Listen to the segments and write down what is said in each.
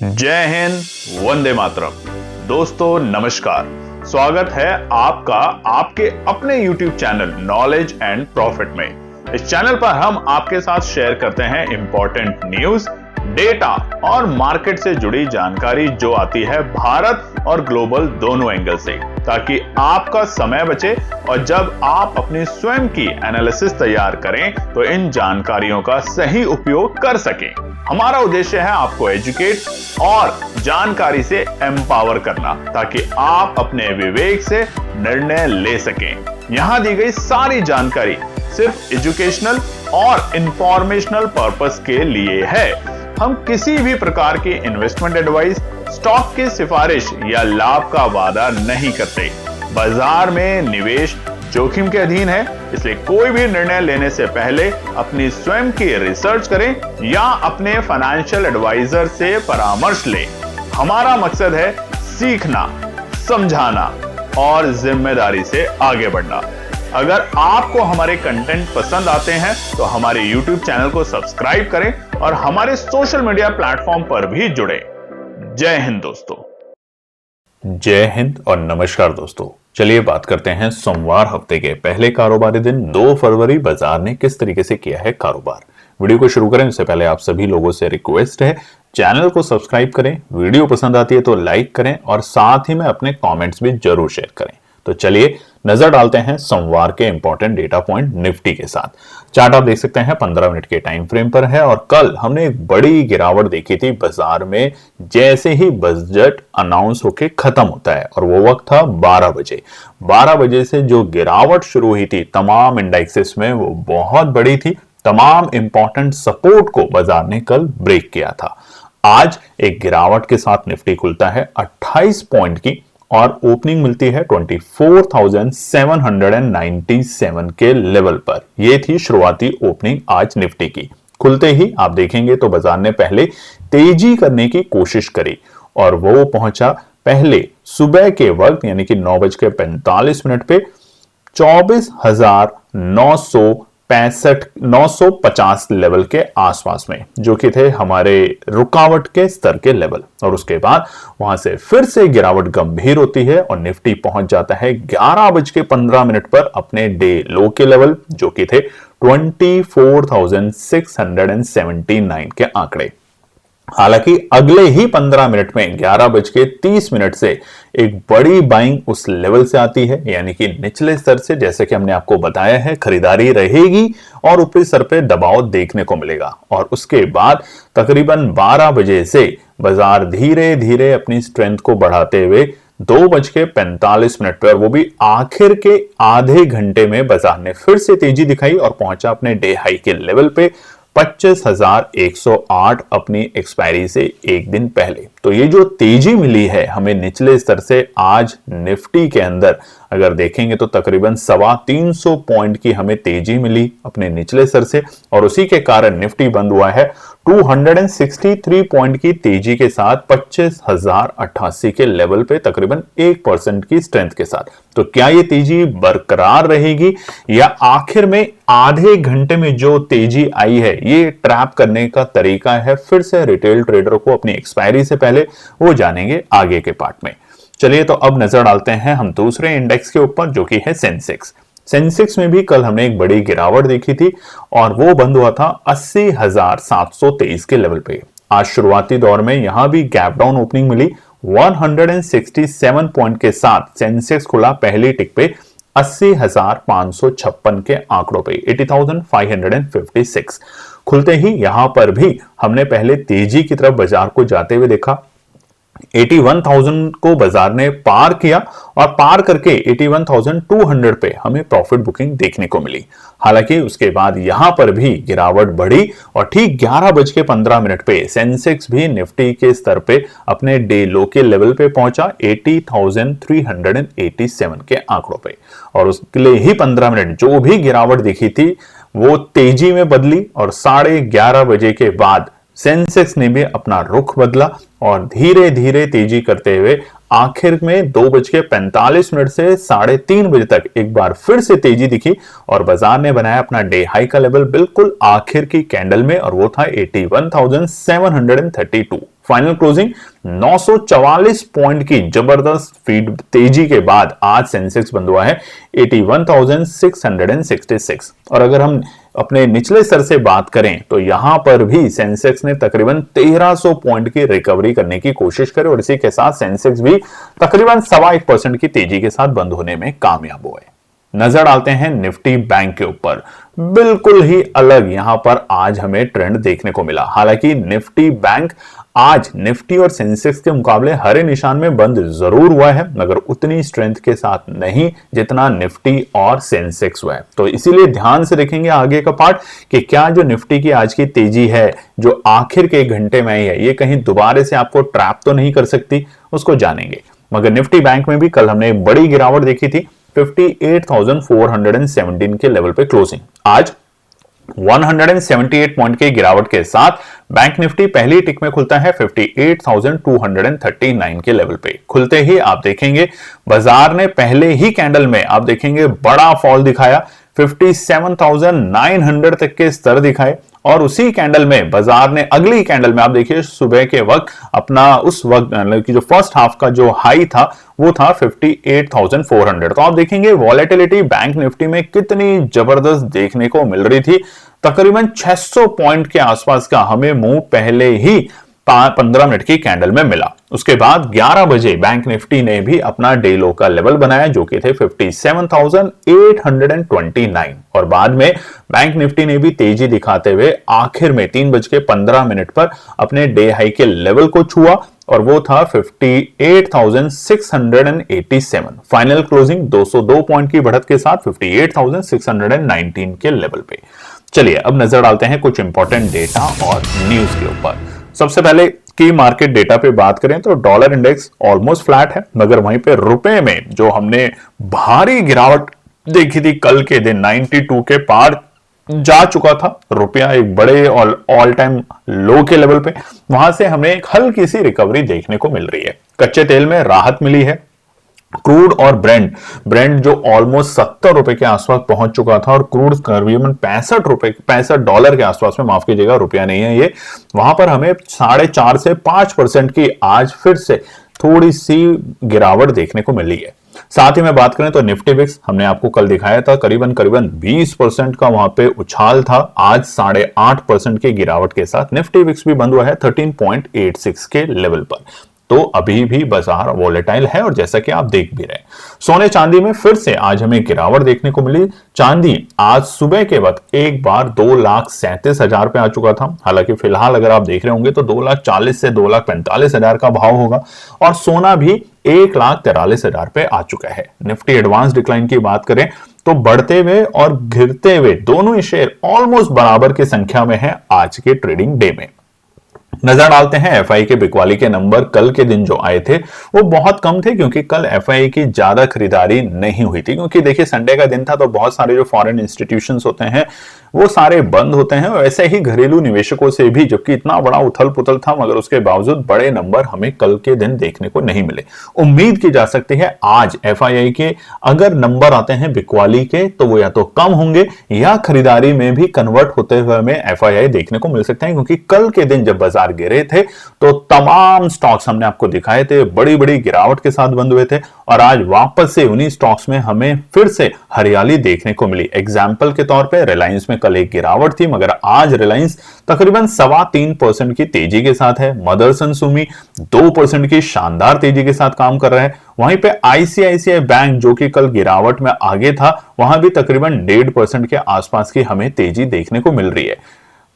जय हिंद, वंदे मातरम। दोस्तों नमस्कार, स्वागत है आपका आपके अपने YouTube channel knowledge and profit में। इस चैनल पर हम आपके साथ शेयर करते हैं इंपॉर्टेंट न्यूज, डेटा और मार्केट से जुड़ी जानकारी जो आती है भारत और ग्लोबल दोनों एंगल से, ताकि आपका समय बचे और जब आप अपनी स्वयं की एनालिसिस तैयार करें तो इन जानकारियों का सही उपयोग कर सकें। हमारा उद्देश्य है आपको एजुकेट और जानकारी से एम्पावर करना, ताकि आप अपने विवेक से निर्णय ले सकें। यहां दी गई सारी जानकारी सिर्फ एजुकेशनल और इंफॉर्मेशनल पर्पस के लिए है। हम किसी भी प्रकार की इन्वेस्टमेंट एडवाइस, स्टॉक की सिफारिश या लाभ का वादा नहीं करते। बाजार में निवेश जोखिम के अधीन है, इसलिए कोई भी निर्णय लेने से पहले अपनी स्वयं की रिसर्च करें या अपने फाइनेंशियल एडवाइजर से परामर्श लें। हमारा मकसद है सीखना, समझाना और जिम्मेदारी से आगे बढ़ना। अगर आपको हमारे कंटेंट पसंद आते हैं तो हमारे YouTube चैनल को सब्सक्राइब करें और हमारे सोशल मीडिया प्लेटफॉर्म पर भी जुड़ें। जय हिंद दोस्तों। जय हिंद और नमस्कार दोस्तों। चलिए बात करते हैं सोमवार हफ्ते के पहले कारोबारी दिन 2 फरवरी बाजार ने किस तरीके से किया है कारोबार। वीडियो को शुरू करें उससे पहले आप सभी लोगों से रिक्वेस्ट है, चैनल को सब्सक्राइब करें, वीडियो पसंद आती है तो लाइक करें और साथ ही में अपने कमेंट्स भी जरूर शेयर करें। तो चलिए नजर डालते हैं सोमवार के इंपॉर्टेंट डेटा पॉइंट निफ्टी के साथ। चार्ट आप देख सकते हैं 15 मिनट के टाइम फ्रेम पर है और कल हमने एक बड़ी गिरावट देखी थी बाजार में जैसे ही बजट अनाउंस होके खत्म होता है, और वो वक्त था 12 बजे। 12 बजे से जो गिरावट शुरू हुई थी तमाम इंडेक्सेस में वो बहुत बड़ी थी। तमाम इंपॉर्टेंट सपोर्ट को बाजार ने कल ब्रेक किया था। आज एक गिरावट के साथ निफ्टी खुलता है 28 पॉइंट की और ओपनिंग मिलती है 24,797 के लेवल पर। यह थी शुरुआती ओपनिंग आज निफ्टी की। खुलते ही आप देखेंगे तो बाजार ने पहले तेजी करने की कोशिश करी और वो पहुंचा पहले सुबह के वक्त यानी कि 9:45 पे 24,950 लेवल के आसपास में, जो कि थे हमारे रुकावट के स्तर के लेवल। और उसके बाद वहां से फिर से गिरावट गंभीर होती है और निफ्टी पहुंच जाता है 11:15 पर अपने डे लो के लेवल, जो कि थे 24,679 के आंकड़े। हालांकि अगले ही 15 मिनट में 11:30 से एक बड़ी बाइंग उस लेवल से आती है, यानी कि निचले स्तर से। जैसे कि हमने आपको बताया है, खरीदारी रहेगी और ऊपरी स्तर पे दबाव देखने को मिलेगा। और उसके बाद तकरीबन 12 बजे से बाजार धीरे धीरे अपनी स्ट्रेंथ को बढ़ाते हुए 2:45 पर, वो भी आखिर के आधे घंटे में बाजार ने फिर से तेजी दिखाई और पहुंचा अपने डे हाई के लेवल पे 25,108 अपनी एक्सपायरी से एक दिन पहले। तो ये जो तेजी मिली है हमें निचले स्तर से आज निफ्टी के अंदर अगर देखेंगे तो तकरीबन 325 पॉइंट की हमें तेजी मिली अपने निचले स्तर से, और उसी के कारण निफ्टी बंद हुआ है 263 पॉइंट की तेजी के साथ 25,088 के लेवल पे, तकरीबन 1% की स्ट्रेंथ के साथ। तो क्या ये तेजी बरकरार रहेगी या आखिर में आधे घंटे में जो तेजी आई है ये ट्रैप करने का तरीका है फिर से रिटेल ट्रेडर को अपनी एक्सपायरी से पहले, वो जानेंगे आगे के पार्ट में। चलिए तो अब नजर डालते हैं हम दूसरे इंडेक्स के ऊपर, जो कि है सेंसेक्स। सेंसेक्स में भी कल हमने एक बड़ी गिरावट देखी थी और वो बंद हुआ था 80,723 के लेवल पे। आज शुरुआती दौर में यहां भी गैप डाउन ओपनिंग मिली 167 पॉइंट के साथ। सेंसेक्स खुला पहली टिक पे 80,556 के आंकड़ों पे, 80,556। खुलते ही यहां पर भी हमने पहले तेजी की तरफ बाजार को जाते हुए देखा। 81,000 को बाजार ने पार किया और पार करके 81,200 पे हमें प्रॉफिट बुकिंग देखने को मिली। हालांकि उसके बाद यहां पर भी गिरावट बढ़ी और ठीक 11:15 पे सेंसेक्स भी निफ्टी के स्तर पे अपने डे लो के लेवल पे पहुंचा 80,387 के आंकड़ों पे। और उसके लिए ही 15 मिनट जो भी गिरावट दिखी थी वो तेजी में बदली और 11:30 बजे के बाद सेंसेक्स ने भी अपना रुख बदला और धीरे धीरे तेजी करते हुए आखिर में 2:45 से 3:30 बजे तक एक बार फिर से तेजी दिखी और बाजार ने बनाया अपना डे हाई का लेवल बिल्कुल आखिर की कैंडल में, और वो था 81,732। फाइनल क्लोजिंग 944 पॉइंट की जबरदस्त फीड तेजी के बाद आज सेंसेक्स बंद हुआ है 81,666। और अगर हम अपने निचले स्तर से बात करें तो यहां पर भी सेंसेक्स ने तकरीबन 1300 पॉइंट की रिकवरी करने की कोशिश करी और इसी के साथ सेंसेक्स भी तकरीबन 1.25% की तेजी के साथ बंद होने में कामयाब हुए। नजर डालते हैं निफ्टी बैंक के ऊपर। बिल्कुल ही अलग यहां पर आज हमें ट्रेंड देखने को मिला। हालांकि निफ्टी बैंक आज निफ्टी और सेंसेक्स के मुकाबले हरे निशान में बंद जरूर हुआ है, मगर उतनी स्ट्रेंथ के साथ नहीं जितना निफ्टी और सेंसेक्स हुआ है। तो इसीलिए ध्यान से देखेंगे आगे का पार्ट कि क्या जो निफ्टी की आज की तेजी है जो आखिर के 1 घंटे में आई है, ये कहीं दोबारा से आपको ट्रैप तो नहीं कर सकती, उसको जानेंगे। मगर निफ्टी बैंक में भी कल हमने एक बड़ी गिरावट देखी थी, 58,417 के लेवल पे क्लोजिंग। आज 178 पॉइंट के गिरावट के साथ बैंक निफ्टी पहली टिक में खुलता है 58,239 के लेवल पे। खुलते ही आप देखेंगे बाजार ने पहले ही कैंडल में आप देखेंगे बड़ा फॉल दिखाया, 57,900 तक के स्तर दिखाए और उसी कैंडल में बाजार ने अगली कैंडल में आप देखिए सुबह के वक्त अपना उस वक्त की जो फर्स्ट हाफ का जो हाई था वो था 58,400। तो आप देखेंगे वॉलेटिलिटी बैंक निफ्टी में कितनी जबरदस्त देखने को मिल रही थी। तकरीबन 600 पॉइंट के आसपास का हमें मूव पहले ही 15 मिनट की कैंडल में मिला। उसके बाद 11 बजे बैंक निफ्टी ने भी अपना डे लो का लेवल बनाया जो कि थे 57,829 और बाद में बैंक निफ्टी ने भी तेजी दिखाते हुए आखिर में 3:15 पर अपने डे हाई के लेवल को छुआ और वो था 58,687। फाइनल क्लोजिंग 202 पॉइंट की बढ़त के साथ 58,619 के लेवल पे। चलिए अब नजर डालते हैं कुछ इंपॉर्टेंट डेटा और न्यूज के ऊपर। सबसे पहले की मार्केट डेटा पे बात करें तो डॉलर इंडेक्स ऑलमोस्ट फ्लैट है, मगर वहीं पे रुपए में जो हमने भारी गिरावट देखी थी कल के दिन 92 के पार जा चुका था रुपया एक बड़े ऑल टाइम लो के लेवल पे, वहां से हमें एक हल्की सी रिकवरी देखने को मिल रही है। कच्चे तेल में राहत मिली है। क्रूड और ब्रेंड जो ऑलमोस्ट 70 रुपए के आसपास पहुंच चुका था और क्रूड करीबन $65 के आसपास में, माफ कीजिएगा रुपया नहीं है ये, वहां पर हमें 4.5 से 5% की आज फिर से थोड़ी सी गिरावट देखने को मिली है। साथ ही में बात करें तो निफ्टी विक्स हमने आपको कल दिखाया था करीबन 20% का वहां पे उछाल था। आज 8.5% की गिरावट के साथ निफ्टी विक्स भी बंद हुआ है 13.86 के लेवल पर। तो अभी भी बाजार वोलेटाइल है और जैसा कि आप देख भी रहे हैं। सोने चांदी में फिर से आज हमें गिरावट देखने को मिली। चांदी आज सुबह के वक्त एक बार 2,37,000 पे आ चुका था। हालांकि फिलहाल अगर आप देख रहे होंगे तो 2,40,000 से 2,45,000 का भाव होगा और सोना भी 1,43,000 पे आ चुका है। निफ्टी एडवांस डिक्लाइन की बात करें तो बढ़ते हुए और गिरते हुए दोनों ही शेयर ऑलमोस्ट बराबर की संख्या में है आज के ट्रेडिंग डे में। नजर डालते हैं एफआई के बिकवाली के नंबर कल के दिन जो आए थे वो बहुत कम थे, क्योंकि कल एफआई की ज्यादा खरीदारी नहीं हुई थी। क्योंकि देखिए संडे का दिन था तो बहुत सारे जो फॉरेन इंस्टीट्यूशंस होते हैं वो सारे बंद होते हैं। वैसे ही घरेलू निवेशकों से भी, जबकि इतना बड़ा उथल पुथल था मगर उसके बावजूद बड़े नंबर हमें कल के दिन देखने को नहीं मिले। उम्मीद की जा सकती है आज एफआईआई के अगर नंबर आते हैं बिकवाली के तो वो या तो कम होंगे या खरीदारी में भी कन्वर्ट होते हुए हमें एफआईआई देखने को मिल सकते हैं। क्योंकि कल के दिन जब बाजार गिरे थे तो तमाम स्टॉक्स हमने आपको दिखाए थे बड़ी बड़ी गिरावट के साथ बंद हुए थे और आज वापस से उन्हीं स्टॉक्स में हमें फिर से हरियाली देखने को मिली। एग्जाम्पल के तौर पे रिलायंस में कल एक गिरावट थी मगर आज रिलायंस तकरीबन 3.25% की तेजी के साथ है। मदरसन सुमी 2% की शानदार तेजी के साथ काम कर रहा है। वहीं पे आईसीआईसीआई बैंक जो कि कल गिरावट में आगे था वहां भी तकरीबन 1.5% के आसपास की हमें तेजी देखने को मिल रही है।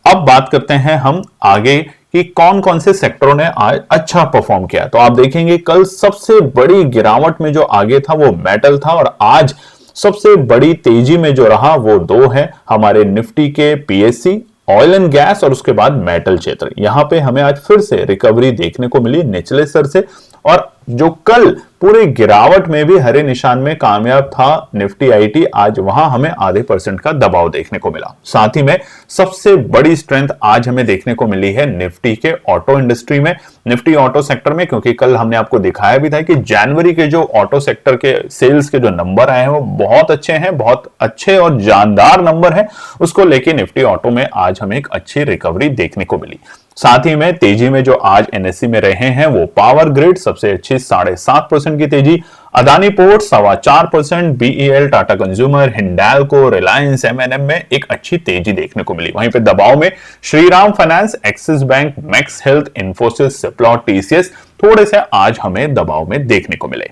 अब बात करते हैं हम आगे कि कौन कौन से सेक्टरों ने आज अच्छा परफॉर्म किया। तो आप देखेंगे कल सबसे बड़ी गिरावट में जो आगे था वो मेटल था और आज सबसे बड़ी तेजी में जो रहा वो दो है हमारे निफ्टी के पीएससी, ऑयल एंड गैस और उसके बाद मेटल क्षेत्र। यहां पे हमें आज फिर से रिकवरी देखने को मिली निचले स्तर से और जो कल पूरे गिरावट में भी हरे निशान में कामयाब था निफ्टी आईटी, आज वहां हमें 0.5% का दबाव देखने को मिला। साथ ही में सबसे बड़ी स्ट्रेंथ आज हमें देखने को मिली है निफ्टी के ऑटो इंडस्ट्री में, निफ्टी ऑटो सेक्टर में, क्योंकि कल हमने आपको दिखाया भी था कि जनवरी के जो ऑटो सेक्टर के सेल्स के जो नंबर आए हैं वो बहुत अच्छे हैं, बहुत अच्छे और जानदार नंबर है। उसको लेके निफ्टी ऑटो में आज हमें एक अच्छी रिकवरी देखने को मिली। साथ ही में तेजी में जो आज एनएससी में रहे हैं वो पावर ग्रिड सबसे अच्छी 7.5% की तेजी, Adani port 4.25%, BEL, Tata consumer, Hindalco, Reliance, MNM में एक अच्छी तेजी देखने को मिली। वहीं पे दबाव में Shriram Finance, Axis Bank, Max Health, Infosys, सिप्लॉट, टीसीएस थोड़े से आज हमें दबाव में देखने को मिले।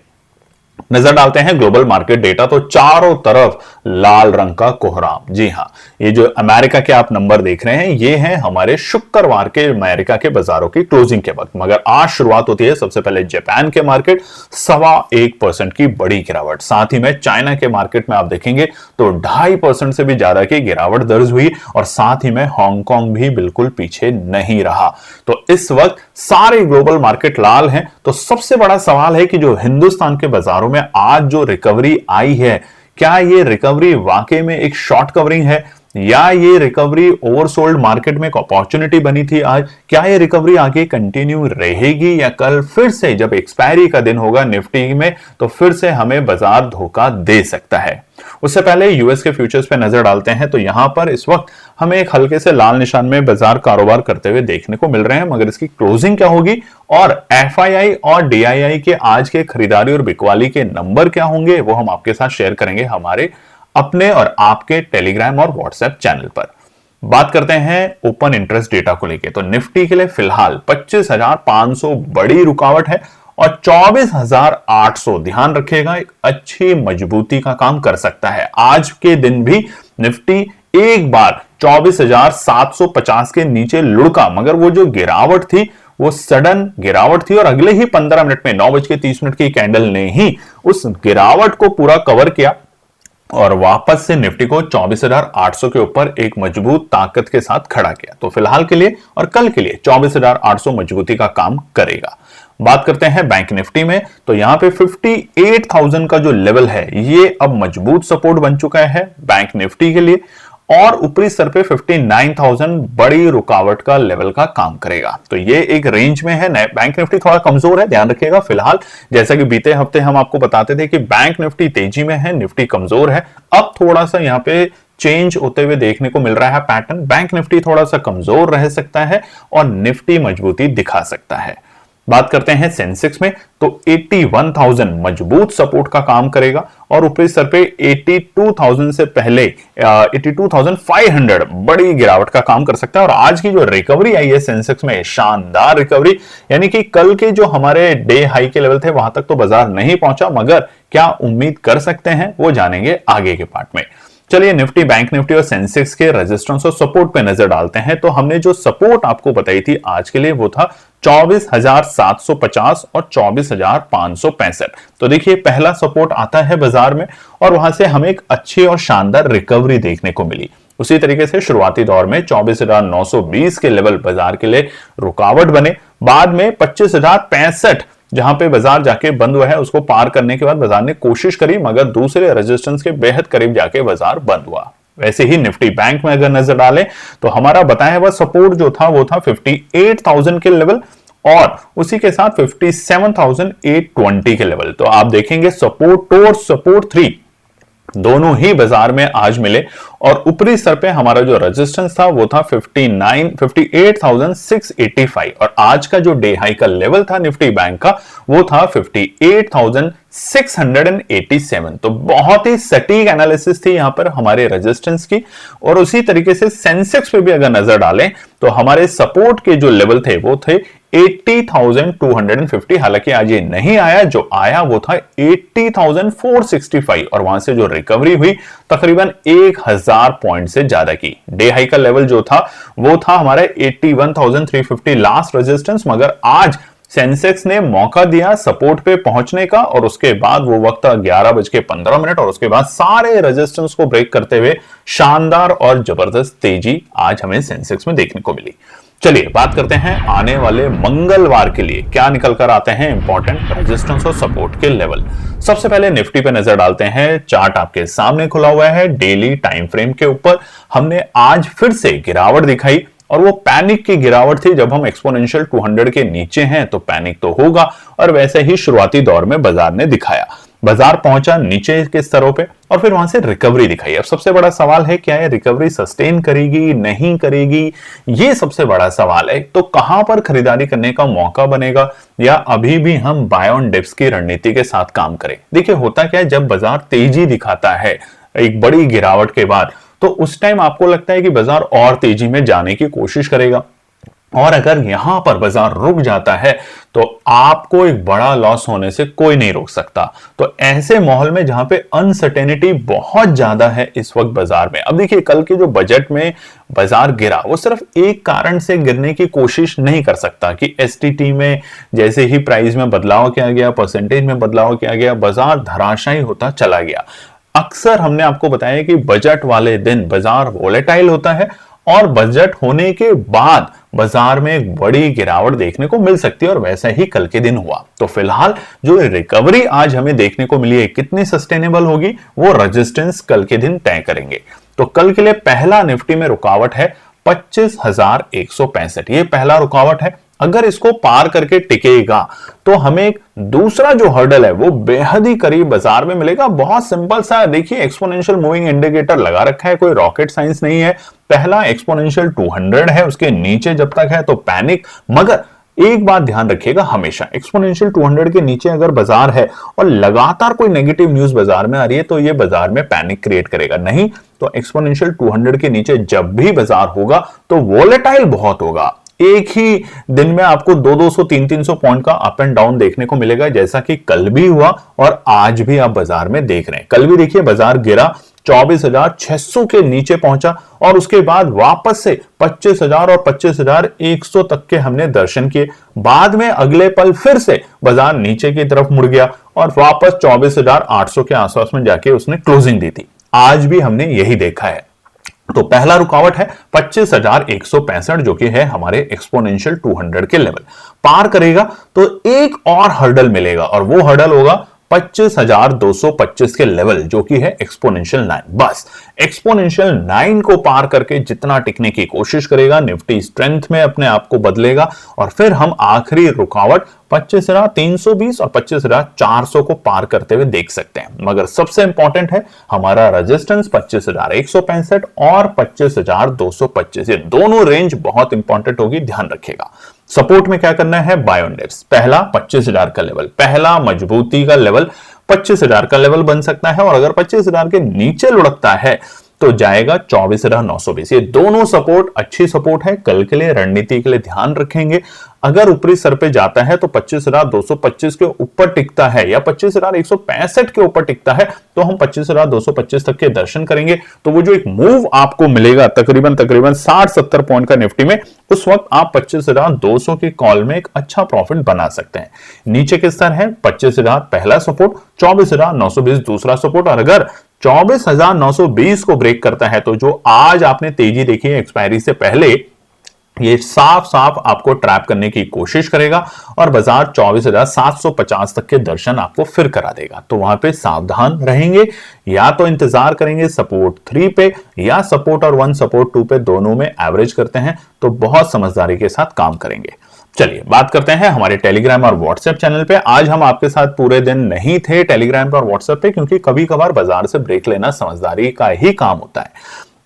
नजर डालते हैं ग्लोबल मार्केट डेटा तो चारों तरफ लाल रंग का कोहराम। जी हां, ये जो अमेरिका के आप नंबर देख रहे हैं ये हैं हमारे शुक्रवार के अमेरिका के बाजारों की क्लोजिंग के वक्त, मगर आज शुरुआत होती है सबसे पहले जापान के मार्केट 1.25% की बड़ी गिरावट, साथ ही में चाइना के मार्केट में आप देखेंगे तो 2.5% से भी ज्यादा की गिरावट दर्ज हुई और साथ ही में हांगकांग भी बिल्कुल पीछे नहीं रहा। तो इस वक्त सारे ग्लोबल मार्केट लाल हैं। तो सबसे बड़ा सवाल है कि जो हिंदुस्तान के बाजारों में आज जो रिकवरी आई है, क्या ये रिकवरी वाकई में एक शॉर्ट कवरिंग है या ये रिकवरी ओवरसोल्ड मार्केट में एक अपॉर्चुनिटी बनी थी आज? क्या ये रिकवरी आगे कंटिन्यू रहेगी या कल फिर से जब एक्सपायरी का दिन होगा निफ्टी में तो फिर से हमें बाजार धोखा दे सकता है? उससे पहले यूएस के फ्यूचर्स पे नजर डालते हैं तो यहां पर इस वक्त हमें एक हल्के से लाल निशान में बाजार कारोबार करते हुए देखने को मिल रहे हैं, मगर इसकी क्लोजिंग क्या होगी और एफआईआई और डीआईआई के आज के खरीदारी और बिकवाली के नंबर क्या होंगे वो हम आपके साथ शेयर करेंगे हमारे अपने और आपके टेलीग्राम और व्हाट्सएप चैनल पर। बात करते हैं ओपन इंटरेस्ट डेटा को लेकर तो निफ्टी के लिए फिलहाल 25,500 बड़ी रुकावट है और 24,800 ध्यान रखिएगा एक अच्छी मजबूती का काम कर सकता है। आज के दिन भी निफ्टी एक बार 24,750 के नीचे लुढ़का, मगर वो जो गिरावट थी वो सडन गिरावट थी और अगले ही 15 मिनट में 9:30 की कैंडल ने ही उस गिरावट को पूरा कवर किया और वापस से निफ्टी को 24,800 के ऊपर एक मजबूत ताकत के साथ खड़ा किया। तो फिलहाल के लिए और कल के लिए 24,800 मजबूती का काम करेगा। बात करते हैं बैंक निफ्टी में तो यहां पे 58,000 का जो लेवल है ये अब मजबूत सपोर्ट बन चुका है बैंक निफ्टी के लिए और ऊपरी स्तर पे 59,000 बड़ी रुकावट का लेवल का काम करेगा। तो ये एक रेंज में है। बैंक निफ्टी थोड़ा कमजोर है, ध्यान रखिएगा। फिलहाल जैसा कि बीते हफ्ते हम आपको बताते थे कि बैंक निफ्टी तेजी में है, निफ्टी कमजोर है। अब थोड़ा सा यहाँ पे चेंज होते हुए देखने को मिल रहा है पैटर्न। बैंक निफ्टी थोड़ा सा कमजोर रह सकता है और निफ्टी मजबूती दिखा सकता है। बात करते हैं सेंसेक्स में तो 81,000 मजबूत सपोर्ट का काम करेगा और ऊपरी स्तर पे 82,000 से पहले 82,500 बड़ी गिरावट का काम कर सकता है। और आज की जो रिकवरी आई है सेंसेक्स में शानदार रिकवरी, यानी कि कल के जो हमारे डे हाई के लेवल थे वहां तक तो बाजार नहीं पहुंचा, मगर क्या उम्मीद कर सकते हैं वो जानेंगे आगे के पार्ट में। चलिए निफ्टी, बैंक निफ्टी और सेंसेक्स के रेजिस्टेंस और सपोर्ट पे नजर डालते हैं। तो हमने जो सपोर्ट आपको बताई थी आज के लिए वो था 24,750 और 24,565। तो देखिए पहला सपोर्ट आता है बाजार में और वहां से हमें एक अच्छी और शानदार रिकवरी देखने को मिली। उसी तरीके से शुरुआती दौर में 24,920 के लेवल बाजार के लिए रुकावट बने, बाद में 25,065 जहां पे बाजार जाके बंद हुआ है उसको पार करने के बाद बाजार ने कोशिश करी, मगर दूसरे रेजिस्टेंस के बेहद करीब जाके बाजार बंद हुआ। वैसे ही निफ्टी बैंक में अगर नजर डालें तो हमारा बताया हुआ सपोर्ट जो था वो था 58,000 के लेवल और उसी के साथ 57,820 के लेवल। तो आप देखेंगे सपोर्ट 2 और सपोर्ट 3 दोनों ही बाजार में आज मिले और ऊपरी स्तर पे हमारा जो रेजिस्टेंस था वो था 58,685 और आज का जो डे हाई का लेवल था निफ्टी बैंक का वो था 58,687। तो बहुत ही सटीक एनालिसिस थी यहां पर हमारे रेजिस्टेंस की। और उसी तरीके से सेंसेक्स पे भी अगर नजर डालें तो हमारे सपोर्ट के जो लेवल थे वो थे 80,250। हालांकि आज ये नहीं आया, जो आया वो था 80,465 और वहां से जो रिकवरी हुई तकरीबन 1,000 पॉइंट से ज्यादा की। डे हाई का लेवल जो था वो था हमारा 81,350 लास्ट रेजिस्टेंस, मगर आज सेंसेक्स ने मौका दिया सपोर्ट पे पहुंचने का और उसके बाद वो वक्त 11:15 और उसके बाद सारे रेजिस्टेंस को ब्रेक करते हुए शानदार और जबरदस्त तेजी आज हमें सेंसेक्स में देखने को मिली। चलिए बात करते हैं आने वाले मंगलवार के लिए क्या निकल कर आते हैं इंपॉर्टेंट रेजिस्टेंस और सपोर्ट के लेवल। सबसे पहले निफ्टी पे नजर डालते हैं। चार्ट आपके सामने खुला हुआ है डेली टाइम फ्रेम के ऊपर। हमने आज फिर से गिरावट दिखाई और वो पैनिक की गिरावट थी। जब हम एक्सपोनेंशियल 200 के नीचे हैं तो पैनिक तो होगा और वैसे ही शुरुआती दौर में बाजार ने दिखाया, बाजार पहुंचा नीचे के स्तरों पे और फिर वहां से रिकवरी दिखाई। अब सबसे बड़ा सवाल है, क्या ये रिकवरी सस्टेन करेगी, नहीं करेगी, ये सबसे बड़ा सवाल है। तो कहां पर खरीदारी करने का मौका बनेगा, या अभी भी हम बाय ऑन डिप्स की रणनीति के साथ काम करें? देखिए होता क्या है, जब बाजार तेजी दिखाता है एक बड़ी गिरावट के बाद, तो उस टाइम आपको लगता है कि बाजार और तेजी में जाने की कोशिश करेगा, और अगर यहां पर बाजार रुक जाता है तो आपको एक बड़ा लॉस होने से कोई नहीं रोक सकता। तो ऐसे माहौल में जहां पे अनसर्टेनिटी बहुत ज्यादा है इस वक्त बाजार में, अब देखिए कल के जो बजट में बाजार गिरा, वो सिर्फ एक कारण से गिरने की कोशिश नहीं कर सकता कि एसटीटी में जैसे ही प्राइस में बदलाव किया गया, परसेंटेज में बदलाव किया गया, बाजार धराशायी होता चला गया। अक्सर हमने आपको बताया कि बजट वाले दिन बाजार वोलेटाइल होता है, और बजट होने के बाद बाजार में एक बड़ी गिरावट देखने को मिल सकती है, और वैसा ही कल के दिन हुआ। तो फिलहाल जो रिकवरी आज हमें देखने को मिली है, कितनी सस्टेनेबल होगी, वो रेजिस्टेंस कल के दिन तय करेंगे। तो कल के लिए पहला निफ्टी में रुकावट है 25,165, ये पहला रुकावट है। अगर इसको पार करके टिकेगा तो हमें एक दूसरा जो हर्डल है वो बेहद ही करीब बाजार में मिलेगा। बहुत सिंपल सा, देखिए एक्सपोनेंशियल मूविंग इंडिकेटर लगा रखा है, कोई रॉकेट साइंस नहीं है। पहला एक्सपोनेंशियल 200 है, उसके नीचे जब तक है तो पैनिक। मगर एक बात ध्यान रखिएगा, हमेशा एक्सपोनेंशियल 200 के नीचे अगर बाजार है और लगातार कोई नेगेटिव न्यूज बाजार में आ रही है तो ये बाजार में पैनिक क्रिएट करेगा। नहीं तो एक्सपोनेंशियल 200 के नीचे जब भी बाजार होगा तो वोलेटाइल बहुत होगा। एक ही दिन में आपको 200, 300 पॉइंट का अप एंड डाउन देखने को मिलेगा, जैसा कि कल भी हुआ और आज भी आप बाजार में देख रहे हैं। कल भी देखिए बाजार गिरा, 24,600 के नीचे पहुंचा, और उसके बाद वापस से 25,000 और 25,100 तक के हमने दर्शन किए। बाद में अगले पल फिर से बाजार नीचे की तरफ मुड़ गया और वापस 24,800 के आसपास में जाके उसने क्लोजिंग दी थी। आज भी हमने यही देखा है। तो पहला रुकावट है 25,165, जो कि है हमारे एक्सपोनेंशियल 200 के लेवल। पार करेगा तो एक और हर्डल मिलेगा, और वो हर्डल होगा 25,225 के लेवल, जो कि है एक्सपोनेंशियल 9। बस एक्सपोनेंशियल 9 को पार करके जितना टिकने की कोशिश करेगा, निफ्टी स्ट्रेंथ में अपने आप को बदलेगा, और फिर हम आखिरी रुकावट 25,320 और 25,400 को पार करते हुए देख सकते हैं। मगर सबसे इंपॉर्टेंट है हमारा रेजिस्टेंस 25,165 और 25,225, ये दोनों रेंज बहुत इंपॉर्टेंट होगी, ध्यान रखिएगा। सपोर्ट में क्या करना है, बाय ऑन डिप्स। पहला 25,000 का लेवल, पहला मजबूती का लेवल 25,000 का लेवल बन सकता है, और अगर 25,000 के नीचे लुढ़कता है तो जाएगा 24,920। ये दोनों सपोर्ट अच्छी सपोर्ट है, कल के लिए रणनीति के लिए ध्यान रखेंगे। अगर ऊपरी सर पे जाता है तो 25,225 के ऊपर टिकता है या 25,165 के ऊपर टिकता है तो हम 25,225 तक के दर्शन करेंगे। तो वो जो एक मूव आपको मिलेगा तकरीबन 60-70 पॉइंट का निफ्टी में, उस वक्त आप 25,200 की कॉल में एक अच्छा प्रॉफिट बना सकते हैं। नीचे के स्तर है 25,000 पहला सपोर्ट, 24,920 दूसरा सपोर्ट, और अगर 24,920 को ब्रेक करता है तो जो आज आपने तेजी देखी है एक्सपायरी से पहले, ये साफ साफ आपको ट्रैप करने की कोशिश करेगा और बाजार 24,750 तक के दर्शन आपको फिर करा देगा। तो वहां पे सावधान रहेंगे, या तो इंतजार करेंगे सपोर्ट 3 पे, या सपोर्ट और 1 सपोर्ट 2 पे, दोनों में एवरेज करते हैं तो बहुत समझदारी के साथ काम करेंगे। चलिए बात करते हैं हमारे टेलीग्राम और व्हाट्सएप चैनल पे। आज हम आपके साथ पूरे दिन नहीं थे टेलीग्राम पर और व्हाट्सएप पे, क्योंकि कभी कभार बाजार से ब्रेक लेना समझदारी का ही काम होता है।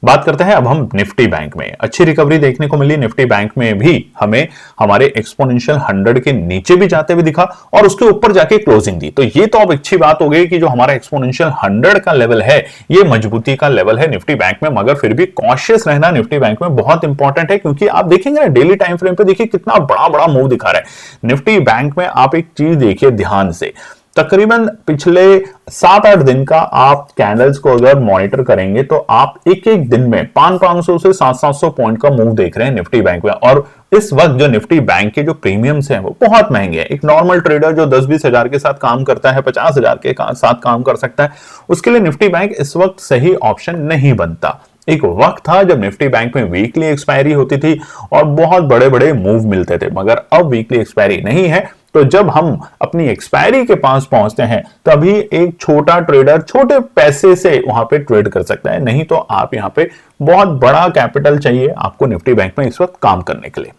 बात करते हैं अब हम निफ्टी बैंक में। अच्छी रिकवरी देखने को मिली निफ्टी बैंक में भी, हमें हमारे एक्सपोनेंशियल 100 के नीचे भी जाते हुए दिखा और उसके ऊपर जाके क्लोजिंग दी। तो ये तो अब अच्छी बात हो गई कि जो हमारा एक्सपोनेंशियल 100 का लेवल है ये मजबूती का लेवल है निफ्टी बैंक में। मगर फिर भी कॉशियस रहना निफ्टी बैंक में बहुत इंपॉर्टेंट है, क्योंकि आप देखेंगे ना डेली टाइम फ्रेम पे देखिए कितना बड़ा बड़ा मूव दिखा रहा है निफ्टी बैंक में। आप एक चीज देखिए ध्यान से, तकरीबन पिछले 7-8 दिन का आप कैंडल्स को अगर मॉनिटर करेंगे तो आप एक एक दिन में 500 से 700 पॉइंट का मूव देख रहे हैं निफ्टी बैंक में। और इस वक्त जो निफ्टी बैंक के जो प्रीमियम्स हैं वो बहुत महंगे हैं। एक नॉर्मल ट्रेडर जो 10-20 हजार के साथ काम करता है, 50 हजार के साथ काम कर सकता है, उसके लिए निफ्टी बैंक इस वक्त सही ऑप्शन नहीं बनता। एक वक्त था जब निफ्टी बैंक में वीकली एक्सपायरी होती थी और बहुत बड़े बड़े मूव मिलते थे, मगर अब वीकली एक्सपायरी नहीं है। तो जब हम अपनी एक्सपायरी के पास पहुंचते हैं तभी एक छोटा ट्रेडर छोटे पैसे से वहां पे ट्रेड कर सकता है, नहीं तो आप यहां पे बहुत बड़ा कैपिटल चाहिए आपको निफ्टी बैंक में इस वक्त काम करने के लिए।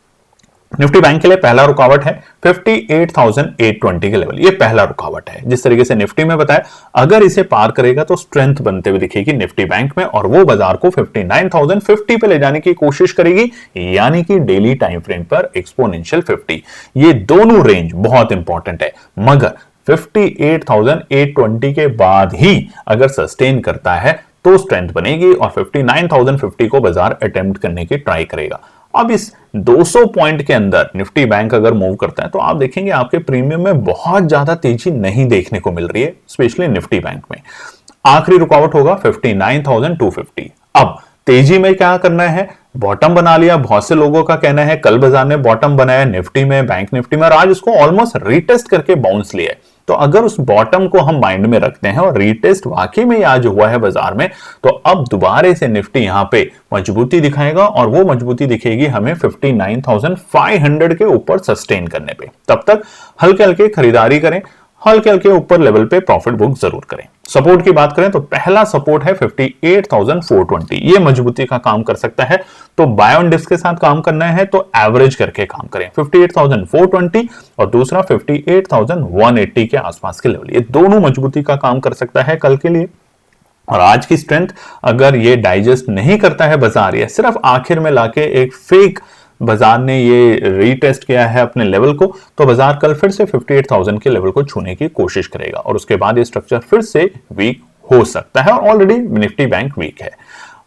निफ्टी बैंक के लिए पहला रुकावट है 58,820 के लेवल, ये पहला रुकावट है। जिस तरीके से निफ्टी में बताया, अगर इसे पार करेगा तो स्ट्रेंथ बनते हुए दिखेगी निफ्टी बैंक में, और वो बाजार को 59,050 पे ले जाने की कोशिश करेगी, यानी कि डेली टाइम फ्रेम पर एक्सपोनेंशियल 50। ये दोनों रेंज बहुत इंपॉर्टेंट है, मगर 58,820 के बाद ही अगर सस्टेन करता है तो स्ट्रेंथ बनेगी और 59,050 को बाजार अटेम्प्ट करने की ट्राई करेगा। अब इस 200 पॉइंट के अंदर निफ्टी बैंक अगर मूव करता है तो आप देखेंगे आपके प्रीमियम में बहुत ज्यादा तेजी नहीं देखने को मिल रही है, स्पेशली निफ्टी बैंक में। आखिरी रुकावट होगा 59,250। अब तेजी में क्या करना है, बॉटम बना लिया। बहुत से लोगों का कहना है कल बाजार ने बॉटम बनाया निफ्टी में, बैंक निफ्टी में, और आज उसको ऑलमोस्ट रीटेस्ट करके बाउंस लिया है। तो अगर उस बॉटम को हम माइंड में रखते हैं और रीटेस्ट वाकई में आज हुआ है बाजार में, तो अब दोबारा से निफ्टी यहां पे मजबूती दिखाएगा और वो मजबूती दिखेगी हमें 59,500 के ऊपर सस्टेन करने पे। तब तक हल्के हल्के खरीदारी करें, हल्के हल्के ऊपर लेवल पे प्रॉफिट बुक जरूर करें। सपोर्ट की बात करें तो पहला सपोर्ट है 58,420, ये मजबूती का काम कर सकता है। तो बाय ऑन डिस्क के साथ काम करना है तो एवरेज करके काम करें, 58,420 और दूसरा 58,180 के आसपास के लेवल, ये दोनों मजबूती का काम कर सकता है कल के लिए। और आज की स्ट्रेंथ अगर ये डाइजेस्ट नहीं करता है बाजार, या सिर्फ आखिर में लाके एक फेक बाजार ने ये रीटेस्ट किया है अपने लेवल को, तो बाजार कल फिर से 58,000 के लेवल को छूने की कोशिश करेगा और उसके बाद ये स्ट्रक्चर फिर से वीक हो सकता है, और ऑलरेडी निफ्टी बैंक वीक है।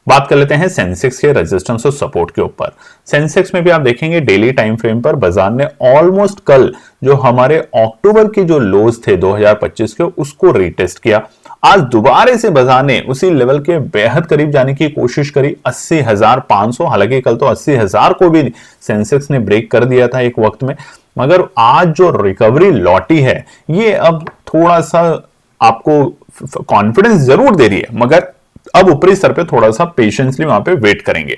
बात कर लेते हैं सेंसेक्स के रेजिस्टेंस और सपोर्ट के ऊपर। सेंसेक्स में भी आप देखेंगे डेली टाइम फ्रेम पर बाजार ने ऑलमोस्ट कल जो हमारे अक्टूबर के जो लोज थे 2025 के, उसको रीटेस्ट किया। आज दोबारा से बाजार ने उसी लेवल के बेहद करीब जाने की कोशिश करी, 80,500। हालांकि कल तो 80,000 को भी सेंसेक्स ने ब्रेक कर दिया था एक वक्त में, मगर आज जो रिकवरी लौटी है ये अब थोड़ा सा आपको कॉन्फिडेंस जरूर दे रही है, मगर अब ऊपरी स्तर पे थोड़ा सा पेशेंसली वहां पे वेट करेंगे।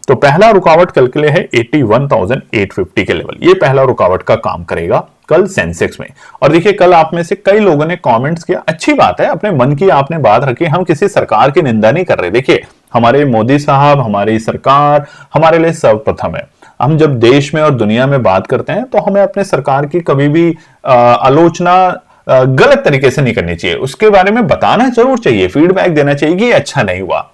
तो पहला रुकावट कल के लिए है 81,850 के लेवल, ये पहला रुकावट का काम करेगा कल सेंसेक्स में। और देखिए कल आप में से कई लोगों ने कमेंट्स किया, अच्छी बात है, अपने मन की आपने बात रखी, हम किसी सरकार की निंदा नहीं कर रहे। देखिए हमारे मोदी साहब, हमारी सरकार हमारे लिए सर्वप्रथम है। हम जब देश में और दुनिया में बात करते हैं तो हमें अपने सरकार की कभी भी आलोचना गलत तरीके से नहीं करनी चाहिए, उसके बारे में बताना जरूर चाहिए, फीडबैक देना चाहिए कि अच्छा नहीं हुआ।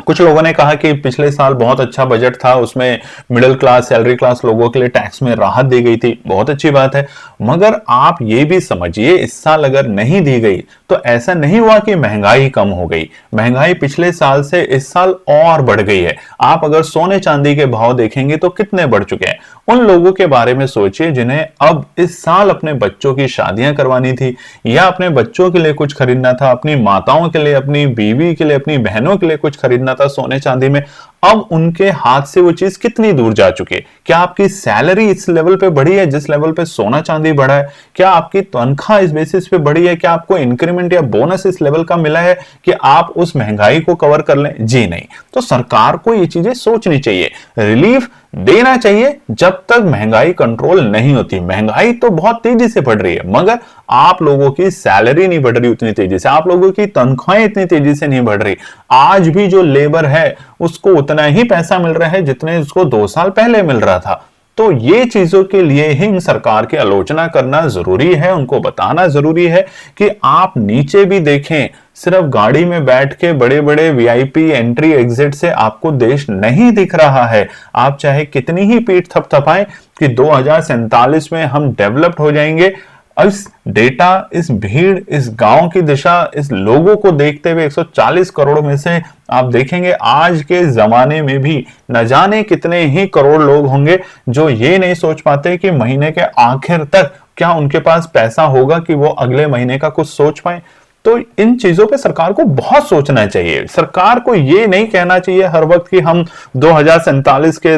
कुछ लोगों ने कहा कि पिछले साल बहुत अच्छा बजट था, उसमें मिडिल क्लास, सैलरी क्लास लोगों के लिए टैक्स में राहत दी गई थी, बहुत अच्छी बात है। मगर आप ये भी समझिए इस साल अगर नहीं दी गई तो ऐसा नहीं हुआ कि महंगाई कम हो गई, महंगाई पिछले साल से इस साल और बढ़ गई है। आप अगर सोने चांदी के भाव देखेंगे तो कितने बढ़ चुके हैं। उन लोगों के बारे में सोचिए जिन्हें अब इस साल अपने बच्चों की शादियां करवानी थी, या अपने बच्चों के लिए कुछ खरीदना था, अपनी माताओं के लिए, अपनी बीवी के लिए, अपनी बहनों के लिए कुछ खरीदना था सोने चांदी में। अब उनके हाथ से वो चीज कितनी दूर जा चुकी है। क्या आपकी सैलरी इस लेवल पे बढ़ी है जिस लेवल पे सोना चांदी बढ़ा है? क्या आपकी तनख्वाह इस बेसिस पे बढ़ी है? क्या आपको इंक्रीमेंट या बोनस इस लेवल का मिला है कि आप उस महंगाई को कवर कर लें? जी नहीं। तो सरकार को ये चीजें सोचनी चाहिए, रिलीफ देना चाहिए जब तक महंगाई कंट्रोल नहीं होती। महंगाई तो बहुत तेजी से बढ़ रही है, मगर आप लोगों की सैलरी नहीं बढ़ रही उतनी तेजी से, आप लोगों की तनख्वाहें इतनी तेजी से नहीं बढ़ रही। आज भी जो लेबर है उसको उतना ही पैसा मिल रहा है जितने उसको 2 साल पहले मिल रहा था। तो ये चीजों के लिए ही सरकार की आलोचना करना जरूरी है, उनको बताना जरूरी है कि आप नीचे भी देखें, सिर्फ गाड़ी में बैठ के बड़े बड़े वीआईपी एंट्री एग्जिट से आपको देश नहीं दिख रहा है। आप चाहे कितनी ही पीठ थपथपाएं कि 2047 में हम डेवलप्ड हो जाएंगे, इस डेटा, इस भीड़, इस गांव की दिशा, इस लोगों को देखते हुए 140 करोड़ में से आप देखेंगे आज के जमाने में भी न जाने कितने ही करोड़ लोग होंगे जो ये नहीं सोच पाते कि महीने के आखिर तक क्या उनके पास पैसा होगा कि वो अगले महीने का कुछ सोच पाए। तो इन चीजों पे सरकार को बहुत सोचना चाहिए। सरकार को ये नहीं कहना चाहिए हर वक्त कि हम 2047 के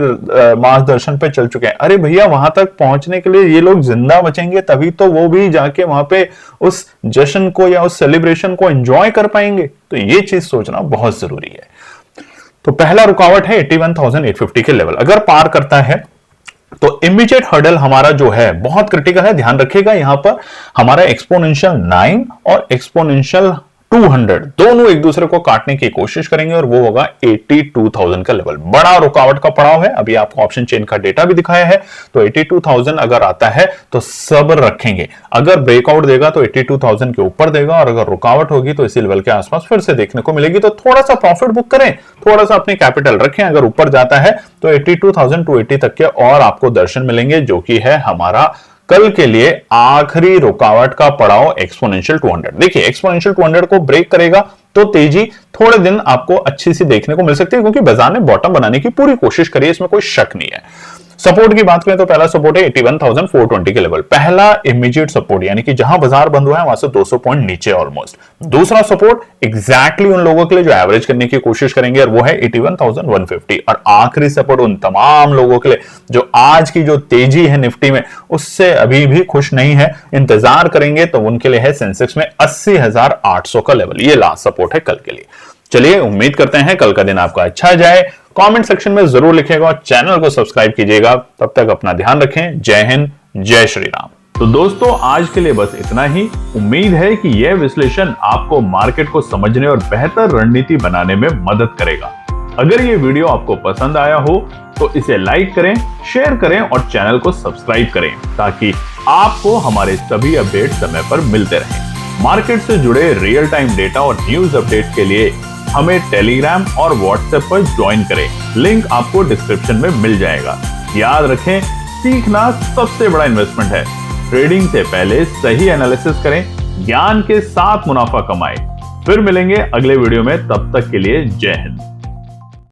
मार्गदर्शन पे चल चुके हैं। अरे भैया, वहां तक पहुंचने के लिए ये लोग जिंदा बचेंगे तभी तो वो भी जाके वहां पे उस जश्न को या उस सेलिब्रेशन को एंजॉय कर पाएंगे। तो ये चीज सोचना बहुत जरूरी है। तो पहला रुकावट है 81,850 के लेवल, अगर पार करता है तो इमीडिएट हर्डल हमारा जो है बहुत क्रिटिकल है। ध्यान रखिएगा, यहां पर हमारा एक्सपोनेंशियल 9 और एक्सपोनेंशियल 200 दोनों एक दूसरे को काटने की कोशिश करेंगे और वो होगा 82,000 का लेवल। बड़ा रुकावट का पड़ाव है। अभी आपको ऑप्शन चेन का डेटा भी दिखाया है, तो 82,000 अगर आता है तो सब्र रखेंगे। अगर ब्रेकआउट देगा तो 82,000 के ऊपर देगा, और अगर रुकावट होगी तो इसी लेवल के आसपास फिर से देखने को मिलेगी। तो थोड़ा सा प्रॉफिट बुक करें, थोड़ा सा अपनी कैपिटल रखें। अगर ऊपर जाता है तो 82,280 तक के और आपको दर्शन मिलेंगे, जो कि है हमारा कल के लिए आखिरी रुकावट का पड़ाव एक्सपोनेंशियल 200। देखिए एक्सपोनेंशियल 200 को ब्रेक करेगा तो तेजी थोड़े दिन आपको अच्छी सी देखने को मिल सकती है, क्योंकि बाजार ने बॉटम बनाने की पूरी कोशिश करी है, इसमें कोई शक नहीं है। सपोर्ट की बात करें तो पहला सपोर्ट है 81,420 के लेवल, पहला इमीडिएट सपोर्ट, यानी कि जहां बाजार बंद हुआ है वहां से 200 पॉइंट नीचे ऑलमोस्ट। दूसरा सपोर्ट एग्जैक्टली उन लोगों के लिए जो एवरेज करने की कोशिश करेंगे, और वो है 81,150। और आखिरी सपोर्ट उन तमाम लोगों के लिए जो आज की जो तेजी है निफ्टी में उससे अभी भी खुश नहीं है, इंतजार करेंगे, तो उनके लिए है सेंसेक्स में 80,800 का लेवल। ये लास्ट सपोर्ट है कल के लिए। चलिए उम्मीद करते हैं कल का दिन आपका अच्छा जाए। कमेंट सेक्शन में जरूर लिखिएगा और चैनल को सब्सक्राइब कीजिएगा। तब तक अपना ध्यान रखें। जय हिंद, जय श्री राम। तो दोस्तों आज के लिए बस इतना ही। उम्मीद है कि यह विश्लेषण आपको मार्केट को समझने और बेहतर रणनीति बनाने में मदद करेगा। अगर ये वीडियो आपको पसंद आया हो तो इसे लाइक करें, शेयर करें और चैनल को सब्सक्राइब करें, ताकि आपको हमारे सभी अपडेट समय पर मिलते रहें। मार्केट से जुड़े रियल टाइम डेटा और न्यूज अपडेट के लिए हमें टेलीग्राम और व्हाट्सएप पर ज्वाइन करें। लिंक आपको डिस्क्रिप्शन में मिल जाएगा। याद रखें, सीखना सबसे बड़ा इन्वेस्टमेंट है। ट्रेडिंग से पहले सही एनालिसिस करें, ज्ञान के साथ मुनाफा कमाएं। फिर मिलेंगे अगले वीडियो में, तब तक के लिए जय हिंद।